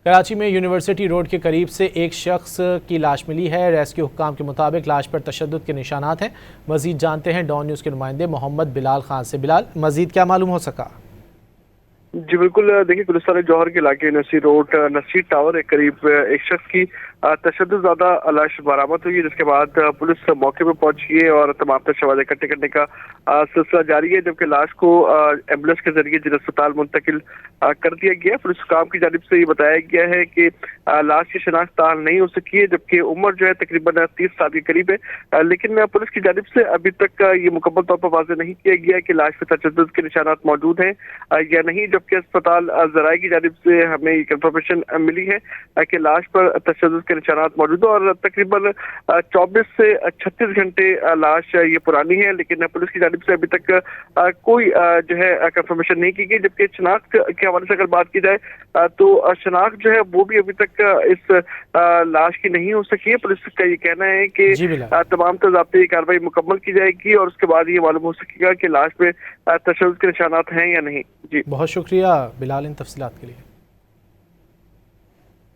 کراچی میں university road کے قریب سے ایک شخص کی لاش ملی ہے۔ ریسکیو حکام کے مطابق لاش پر تشدد کے نشانات ہیں۔ مزید جانتے ہیں ڈان نیوز کے نمائندے محمد بلال خان سے۔ بلال، مزید کیا معلوم ہو سکا؟ جی بالکل، دیکھیے گلستان جوہر کے علاقے نصیر روڈ نصیر ٹاور کے قریب ایک شخص کی تشدد زیادہ لاش برآمد ہوئی ہے، جس کے بعد پولیس موقع پہ پہنچی ہے اور تمام تر شواہد اکٹھے کرنے کا سلسلہ جاری ہے، جبکہ لاش کو ایمبولینس کے ذریعے ضلع اسپتال منتقل کر دیا گیا ہے۔ پولیس حکام کی جانب سے یہ بتایا گیا ہے کہ لاش کی شناخت تاحال نہیں ہو سکی ہے، جبکہ عمر جو ہے تقریباً 30 سال کے قریب ہے، لیکن پولیس کی جانب سے ابھی تک یہ مکمل طور پر واضح نہیں کیا گیا کہ لاش پہ تشدد کے نشانات موجود ہیں یا نہیں، جبکہ اسپتال ذرائع کی جانب سے ہمیں یہ کنفرمیشن ملی ہے کہ لاش پر تشدد کے نشانات موجود ہیں اور تقریباً 24 سے 36 گھنٹے لاش یہ پرانی ہے، لیکن پولیس کی جانب سے ابھی تک کوئی جو ہے کنفرمیشن نہیں کی گئی۔ جبکہ شناخت کے حوالے سے اگر بات کی جائے تو شناخت جو ہے وہ بھی ابھی تک اس لاش کی نہیں ہو سکی ہے۔ پولیس کا یہ کہنا ہے کہ تمام تر ضابطی کارروائی مکمل کی جائے گی اور اس کے بعد یہ معلوم ہو سکے گا کہ لاش پہ تشدد کے نشانات ہیں یا نہیں۔ جی بہت شکریہ بلال ان تفصیلات کے لیے۔